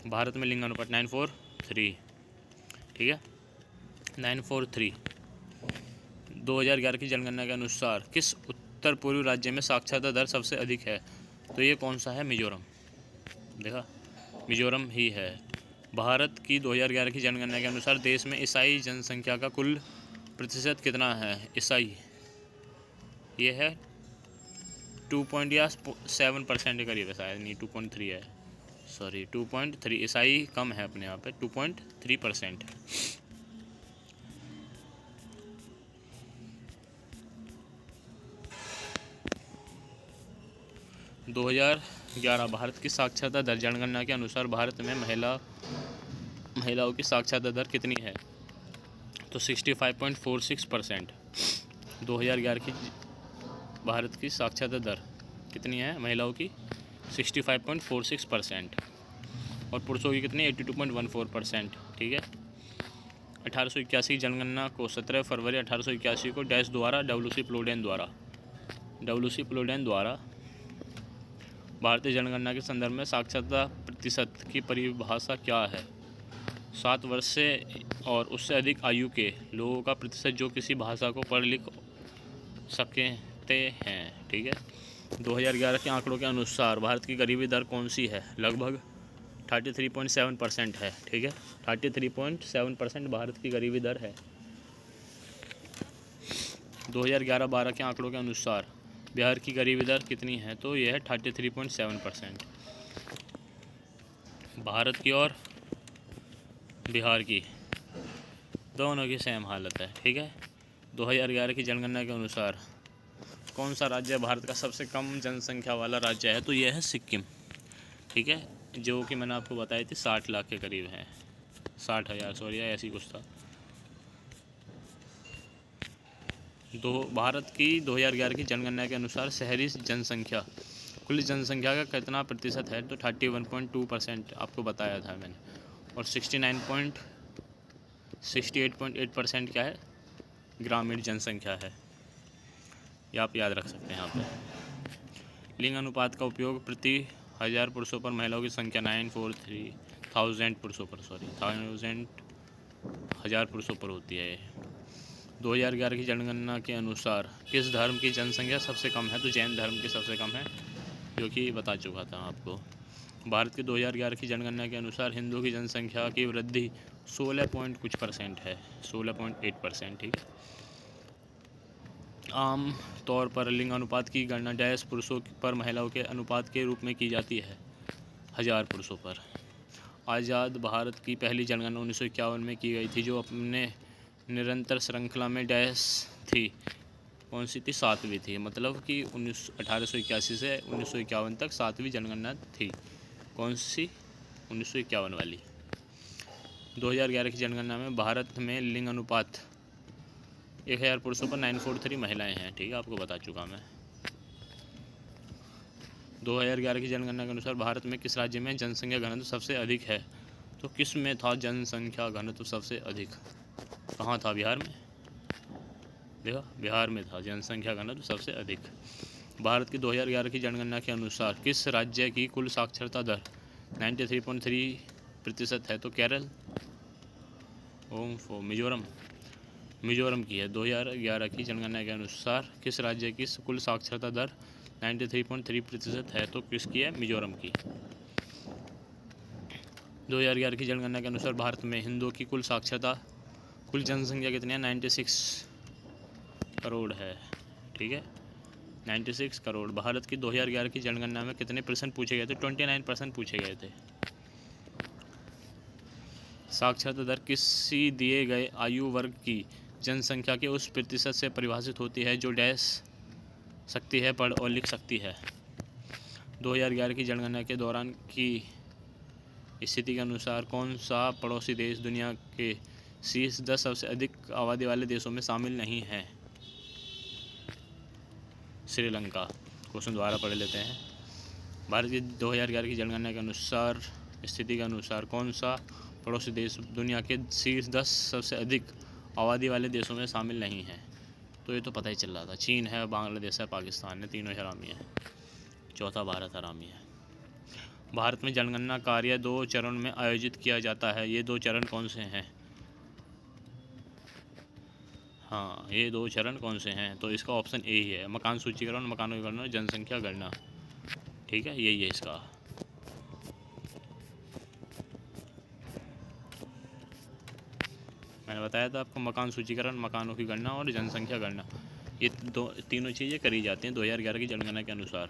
943। ठीक है, 943। 2011 की जनगणना के अनुसार किस उत्तर पूर्वी राज्य में साक्षरता दर सबसे अधिक है? तो ये कौन सा है? मिजोरम। देखा, मिजोरम ही है। भारत की 2011 की जनगणना के अनुसार देश में ईसाई जनसंख्या का कुल प्रतिशत कितना है? ईसाई ये है 2.7% के करीब है शायद, नहीं 2.3 है, सॉरी 2.3। ईसाई कम है अपने यहाँ पे 2.3%। 2011 भारत की साक्षरता दर जनगणना के अनुसार भारत में महिलाओं की साक्षरता दर कितनी है? तो 65.46%। 2011 की भारत की साक्षरता दर कितनी है महिलाओं की? 65.46%। और पुरुषों की कितनी? 82.14%। ठीक है। 1881 की जनगणना को 17 फरवरी 1881 को डैश द्वारा डब्ल्यूसी प्लोडेन द्वारा भारतीय जनगणना के संदर्भ में साक्षरता प्रतिशत की परिभाषा क्या है? 7 वर्ष से और उससे अधिक आयु के लोगों का प्रतिशत जो किसी भाषा को पढ़ लिख सकते हैं। ठीक है। 2011 के आंकड़ों के अनुसार भारत की गरीबी दर कौन सी है? लगभग 33.7% है। ठीक है, 33.7% भारत की गरीबी दर है। 2011-12 के आंकड़ों के अनुसार बिहार की गरीबी दर कितनी है? तो यह है 33.7%। भारत की और बिहार की दोनों की सेम हालत है। ठीक है। 2011 की जनगणना के अनुसार कौन सा राज्य भारत का सबसे कम जनसंख्या वाला राज्य है? तो यह है सिक्किम। ठीक है, जो कि मैंने आपको बताई थी 60 लाख के करीब है, 60,000 सॉरी ऐसी कुछ था। भारत की 2011 की जनगणना के अनुसार शहरी जनसंख्या कुल जनसंख्या का कितना प्रतिशत है? तो 31.2% आपको बताया था मैंने। और 68.8% क्या है? ग्रामीण जनसंख्या है। ये आप याद रख सकते हैं यहाँ पे। लिंग अनुपात का उपयोग प्रति 1000 पुरुषों पर महिलाओं की संख्या 943,000 पुरुषों पर 1000 पुरुषों पर होती है। 2011 की जनगणना के अनुसार किस धर्म की जनसंख्या सबसे कम है? तो जैन धर्म की सबसे कम है, जो कि बता चुका था आपको। भारत की 2011 की जनगणना के अनुसार हिंदुओं की जनसंख्या की वृद्धि 16% है, 16.8%। ठीक है। आम तौर पर लिंग अनुपात की गणना डैश पुरुषों पर महिलाओं के अनुपात के रूप में की जाती है? 1000 पुरुषों पर। आज़ाद भारत की पहली जनगणना 1951 में की गई थी, जो अपने निरंतर श्रृंखला में डैश थी। कौन सी थी? 7वीं थी। मतलब कि 1881 से 1951 तक 7वीं जनगणना थी। कौन सी? 1951 वाली। 2011 की जनगणना में भारत में लिंग अनुपात 1000 पुरुषों पर 943 महिलाएं हैं। ठीक है, आपको बता चुका मैं। 2011 की जनगणना के अनुसार भारत में किस राज्य में जनसंख्या घनत्व सबसे अधिक है? तो किस में था जनसंख्या घनत्व सबसे अधिक? कहाँ था? बिहार में। देखो, बिहार में था जनसंख्या घनत्व सबसे अधिक। भारत की 2011 की जनगणना के अनुसार किस राज्य की कुल साक्षरता दर 93.3% है? तो केरल, मिजोरम की है। 2011 की जनगणना के अनुसार किस राज्य की कुल साक्षरता दर 93.3% है? तो किसकी है? मिजोरम की। 2011 की जनगणना के अनुसार भारत में हिंदुओं की कुल जनसंख्या कितनी है? 96 करोड़ है। ठीक है, 96 करोड़। भारत की 2011 की जनगणना में कितने % पूछे गए थे? 29% पूछे गए थे। साक्षरता दर किसी दिए गए आयु वर्ग की जनसंख्या के उस प्रतिशत से परिभाषित होती है जो डैश सकती है, पढ़ और लिख सकती है। 2011 की जनगणना के दौरान की स्थिति के अनुसार कौन सा पड़ोसी देश दुनिया के शीर्ष 10 सबसे अधिक आबादी वाले देशों में शामिल नहीं है? श्रीलंका। क्वेश्चन दोबारा पढ़ लेते हैं। भारत की 2011 की जनगणना के अनुसार स्थिति के अनुसार कौन सा पड़ोसी देश दुनिया के शीर्ष 10 सबसे अधिक आबादी वाले देशों में शामिल नहीं है? तो ये तो पता ही चल रहा था। चीन है, बांग्लादेश है, पाकिस्तान है, तीनों हरामी है। चौथा भारत हरामी है। भारत में जनगणना कार्य 2 चरण में आयोजित किया जाता है। ये 2 चरण कौन से हैं? हाँ, ये 2 चरण कौन से हैं? तो इसका ऑप्शन ए ही है, मकान सूचीकरण, मकानों की गणना, जनसंख्या गणना। ठीक है, यही है इसका। मैंने बताया था आपको, मकान सूचीकरण, मकानों की गणना और जनसंख्या गणना, ये तीनों चीज़ें करी जाती हैं 2011 की जनगणना के अनुसार।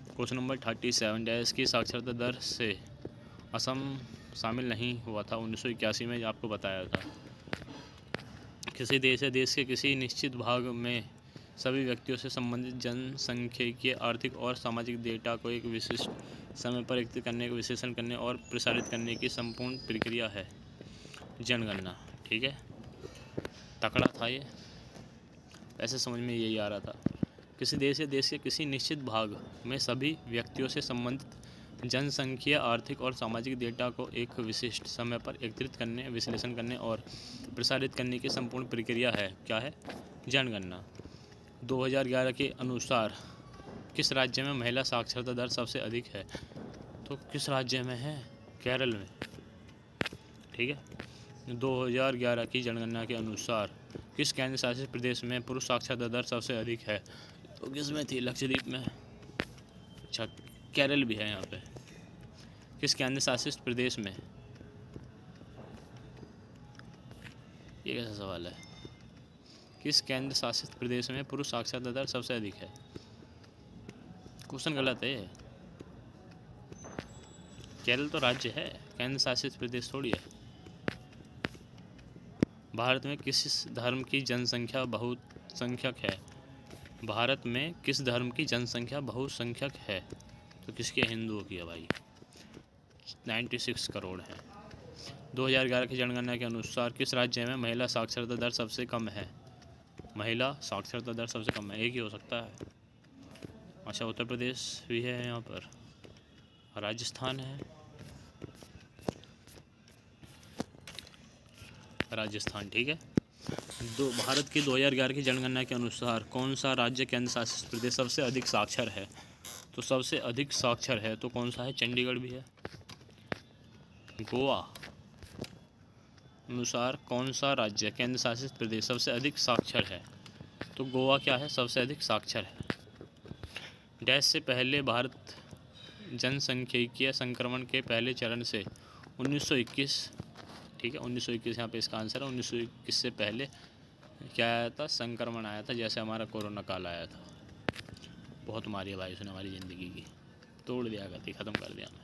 क्वेश्चन नंबर 37, देश की साक्षरता दर से असम शामिल नहीं हुआ था 1981 में, आपको बताया था। किसी देश या देश के किसी निश्चित भाग में सभी व्यक्तियों से संबंधित जनसांख्यिकीय, आर्थिक और सामाजिक डेटा को एक विशिष्ट समय पर एकत्रित करने, विश्लेषण करने और प्रसारित करने की संपूर्ण प्रक्रिया है जनगणना। ठीक है, तकड़ा था ये, ऐसे समझ में यही आ रहा था। किसी देश या देश के किसी निश्चित भाग में सभी व्यक्तियों से संबंधित जनसंख्या, आर्थिक और सामाजिक डेटा को एक विशिष्ट समय पर एकत्रित करने, विश्लेषण करने और प्रसारित करने की संपूर्ण प्रक्रिया है, क्या है? जनगणना। 2011 के अनुसार किस राज्य में महिला साक्षरता दर सबसे अधिक है? तो किस राज्य में है? केरल में। ठीक है, 2011 की जनगणना के अनुसार किस केंद्र शासित प्रदेश में पुरुष साक्षरता दर सबसे अधिक है? तो किस में थी? लक्षद्वीप में। अच्छा, केरल भी है यहाँ पे। किस केंद्र शासित प्रदेश में? ये कैसा सवाल है? किस केंद्र शासित प्रदेश में पुरुष साक्षरता दर सबसे अधिक है? क्वेश्चन गलत है। केरल तो राज्य है, केंद्र शासित प्रदेश थोड़ी है। भारत में किस धर्म की जनसंख्या बहुसंख्यक है? भारत में किस धर्म की जनसंख्या बहुसंख्यक है? तो किसके? हिंदुओं की है भाई, 96 करोड़ है। 2011 की जनगणना के अनुसार किस राज्य में महिला साक्षरता दर सबसे कम है? महिला साक्षरता दर सबसे कम है, एक ही हो सकता है। अच्छा, उत्तर प्रदेश भी है यहाँ पर, राजस्थान है, राजस्थान। ठीक है, भारत की 2011 की जनगणना के अनुसार कौन सा राज्य केंद्र शासित प्रदेश सबसे अधिक साक्षर है? तो सबसे अधिक साक्षर है तो कौन सा है? चंडीगढ़ भी है। गोवा अनुसार कौन सा राज्य केंद्र शासित प्रदेश सबसे अधिक साक्षर है? तो गोवा क्या है? सबसे अधिक साक्षर है। डैश से पहले भारत जनसांख्यिकीय संक्रमण के पहले चरण से 1921, ठीक है, 1921 यहाँ पे इसका आंसर है। 1921 से पहले क्या आया था? संक्रमण आया था, जैसे हमारा कोरोना काल आया था। बहुत मारी है भाई उसने हमारी ज़िंदगी की, तोड़ दिया, गति ख़त्म कर दिया। मैं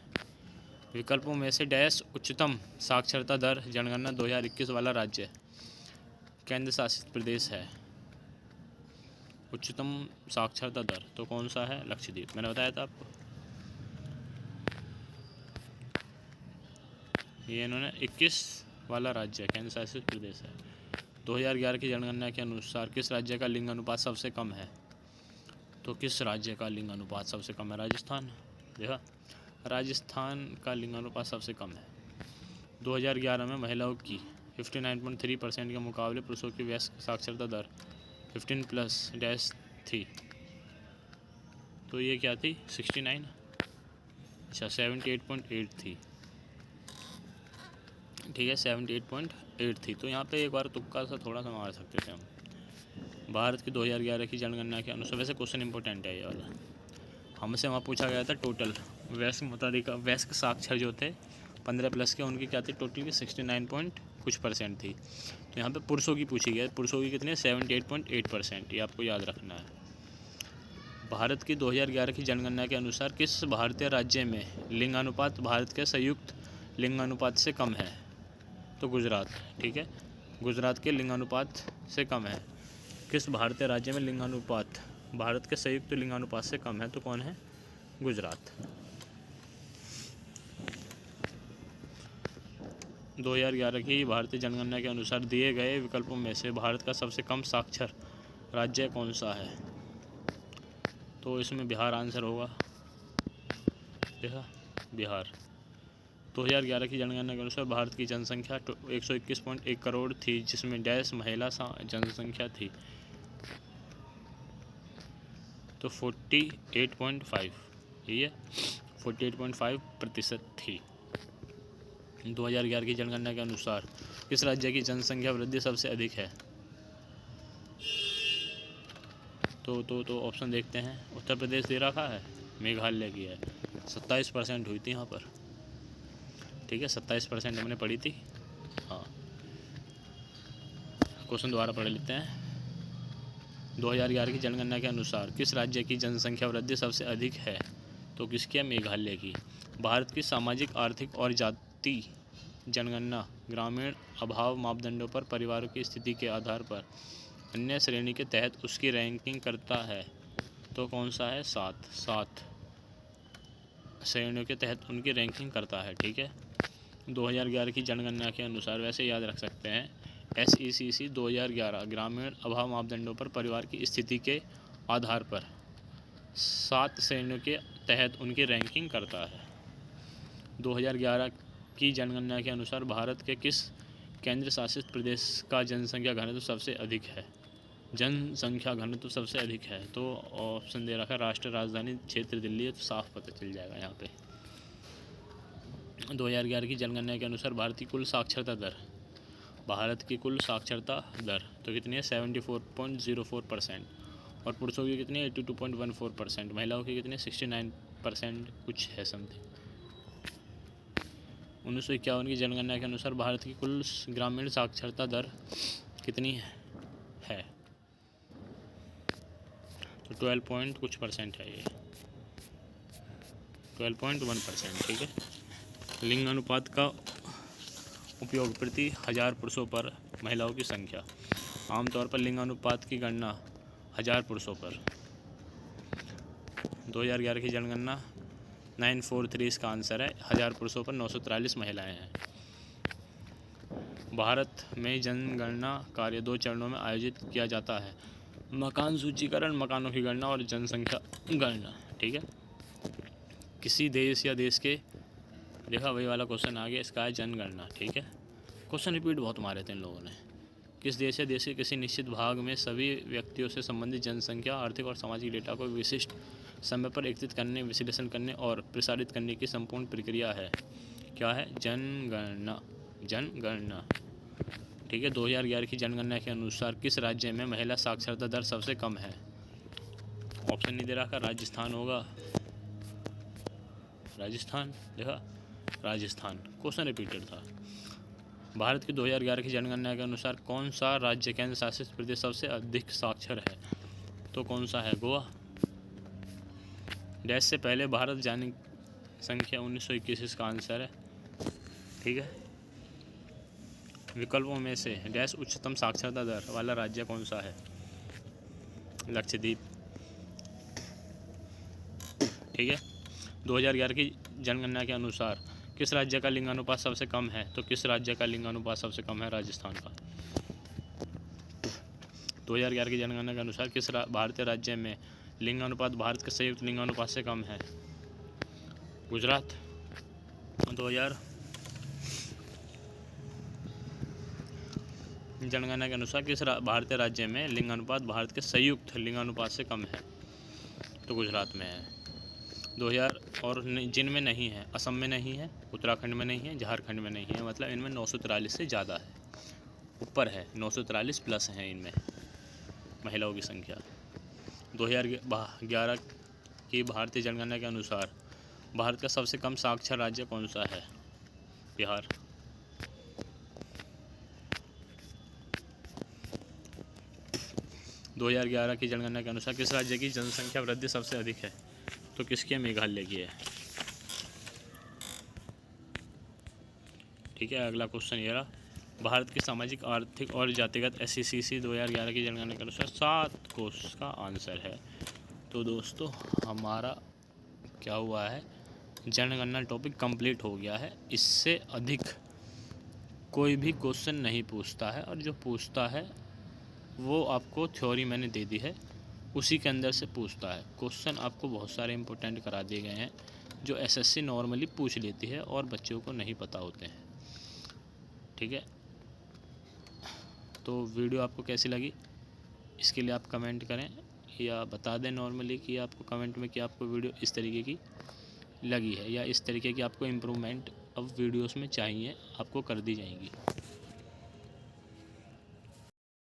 विकल्पों में से डैश उच्चतम साक्षरता दर जनगणना 2021 वाला राज्य केंद्र शासित प्रदेश है? उच्चतम साक्षरता दर तो कौन सा है? लक्षद्वीप। मैंने बताया था आपको, ये इन्होंने 21 वाला राज्य केंद्र शासित प्रदेश है। 2011 की जनगणना के अनुसार किस राज्य का लिंग अनुपात सबसे कम है? तो किस राज्य का लिंग अनुपात सबसे कम है? राजस्थान। देखा, राजस्थान का लिंग अनुपात सबसे कम है। 2011 में महिलाओं की 59.3% के मुकाबले पुरुषों की वयस्क साक्षरता दर 15+ थी। तो ये क्या थी? 69। अच्छा, 78.8 थी। ठीक है, 78.8 थी। तो यहाँ पे एक बार तुक्का सा थोड़ा सा मार सकते थे हम। भारत की 2011 की जनगणना के अनुसार, वैसे क्वेश्चन इंपॉर्टेंट है ये वाला, हमसे वहाँ पूछा गया था टोटल वयस्क मताधिकार, वयस्क साक्षर जो थे 15+ के, उनकी क्या थी टोटल की 69% थी। तो यहाँ पे पुरुषों की पूछी गई, पुरुषों की कितनी? 78.8%। ये आपको याद रखना है। भारत की 2011 की जनगणना के अनुसार किस भारतीय राज्य में लिंगानुपात भारत के संयुक्त लिंगानुपात से कम है? तो गुजरात। ठीक है, गुजरात के लिंगानुपात से कम है। किस भारतीय राज्य में लिंगानुपात भारत के संयुक्त लिंगानुपात से कम है? तो कौन है? गुजरात। 2011 की भारतीय जनगणना के अनुसार दिए गए विकल्पों में से भारत का सबसे कम साक्षर राज्य कौन सा है? तो इसमें बिहार आंसर होगा। देखा, बिहार। 2011 की जनगणना के अनुसार भारत की जनसंख्या 121.1 करोड़ थी, जिसमें डैश महिला जनसंख्या थी तो 48.5, ये 48.5% थी। 2011 की जनगणना के अनुसार किस राज्य की जनसंख्या वृद्धि सबसे अधिक है? तो ऑप्शन देखते हैं। उत्तर प्रदेश दे रखा है, मेघालय की है, 27% हुई थी यहाँ पर। ठीक है, 27% हमने पढ़ी थी। हाँ, क्वेश्चन दोबारा पढ़ लेते हैं। 2011 की जनगणना के अनुसार किस राज्य की जनसंख्या वृद्धि सबसे अधिक है? तो किसकी है? मेघालय की। भारत की सामाजिक, आर्थिक और जाति जनगणना ग्रामीण अभाव मापदंडों पर परिवारों की स्थिति के आधार पर अन्य श्रेणी के तहत उसकी रैंकिंग करता है। तो कौन सा है? 7 श्रेणियों के तहत उनकी रैंकिंग करता है। ठीक है, 2011 की जनगणना के अनुसार, वैसे याद रख सकते हैं, SECC 2011 ग्रामीण अभाव मापदंडों पर परिवार की स्थिति के आधार पर 7 श्रेणियों के तहत उनकी रैंकिंग करता है। 2011 की जनगणना के अनुसार भारत के किस केंद्र शासित प्रदेश का जनसंख्या घनत्व सबसे अधिक है? जनसंख्या घनत्व सबसे अधिक है, तो ऑप्शन दे रखा है राष्ट्रीय राजधानी क्षेत्र दिल्ली है, तो साफ पता चल जाएगा यहाँ पे। 2011 की जनगणना के अनुसार भारत की कुल साक्षरता दर तो कितनी है? 74.04%। और पुरुषों की कितनी है? 82.14%। महिलाओं की कितनी है? 69% कुछ है समथिंग। 1951 की जनगणना के अनुसार भारत की कुल ग्रामीण साक्षरता दर कितनी है? तो 12 कुछ % है, ये 12.1%। ठीक है, लिंग अनुपात का उपयोग प्रति 1000 पुरुषों पर महिलाओं की संख्या। आमतौर पर लिंग अनुपात की गणना 1000 पुरुषों पर। 2011 की जनगणना 943 इसका आंसर है। 1000 पुरुषों पर 943 महिलाएं हैं। भारत में जनगणना कार्य 2 चरणों में आयोजित किया जाता है। मकान सूचीकरण, मकानों की गणना और जनसंख्या गणना। ठीक है, किसी देश या देश के, देखा वही वाला क्वेश्चन आ गया, इसका है जनगणना। ठीक है, क्वेश्चन रिपीट बहुत मारे थे इन लोगों ने। किस देश या देश के किसी निश्चित भाग में सभी व्यक्तियों से संबंधित जनसंख्या, आर्थिक और सामाजिक डेटा को विशिष्ट समय पर एकत्रित करने, विश्लेषण करने और प्रसारित करने की संपूर्ण प्रक्रिया है? क्या है? जनगणना। ठीक है, 2011 की जनगणना के अनुसार किस राज्य में महिला साक्षरता दर सबसे कम है? ऑप्शन नहीं दे रखा, राजस्थान होगा। राजस्थान, देखा, राजस्थान। क्वेश्चन रिपीटेड था। भारत की 2011 की जनगणना के अनुसार कौन सा राज्य केंद्र शासित प्रदेश सबसे अधिक साक्षर है? तो कौन सा है? गोवा। डैश से पहले भारत जनसंख्या 1921 इसका आंसर है। ठीक है, विकल्पों में से डैश उच्चतम साक्षरता दर वाला राज्य कौन सा है? लक्षद्वीप। ठीक है, 2011 की जनगणना के अनुसार किस राज्य का लिंगानुपात सबसे कम है? तो किस राज्य का लिंगानुपात सबसे कम है? राजस्थान का। 2011 की जनगणना के अनुसार किस भारतीय राज्य में लिंग अनुपात भारत के संयुक्त लिंग अनुपात से कम है? गुजरात। 2000 जनगणना के अनुसार किस भारतीय राज्य में लिंग अनुपात भारत के संयुक्त लिंग अनुपात से कम है? तो गुजरात में है। 2000 और जिनमें नहीं है, असम में नहीं है, उत्तराखंड में नहीं है, झारखंड में नहीं है, मतलब इनमें 943 से ज़्यादा है, ऊपर है, 943 प्लस हैं इनमें महिलाओं की संख्या। 2011 की भारतीय जनगणना के अनुसार भारत का सबसे कम साक्षर राज्य कौन सा है? बिहार। 2011 की जनगणना के अनुसार किस राज्य की जनसंख्या वृद्धि सबसे अधिक है? तो किसकी है? मेघालय की है। ठीक है, अगला क्वेश्चन ये रहा, भारत की सामाजिक, आर्थिक और जातिगत SCCC 2011 की जनगणना के अनुसार 7 को उसका आंसर है। तो दोस्तों हमारा क्या हुआ है, जनगणना टॉपिक कंप्लीट हो गया है। इससे अधिक कोई भी क्वेश्चन नहीं पूछता है, और जो पूछता है वो आपको थ्योरी मैंने दे दी है, उसी के अंदर से पूछता है। क्वेश्चन आपको बहुत सारे इंपॉर्टेंट करा दिए गए हैं जो SSC नॉर्मली पूछ लेती है और बच्चों को नहीं पता होते हैं। ठीक है, तो वीडियो आपको कैसी लगी इसके लिए आप कमेंट करें या बता दें नॉर्मली कि आपको कमेंट में कि आपको वीडियो इस तरीके की लगी है या इस तरीके की आपको इम्प्रूवमेंट अब वीडियोस में चाहिए, आपको कर दी जाएंगी।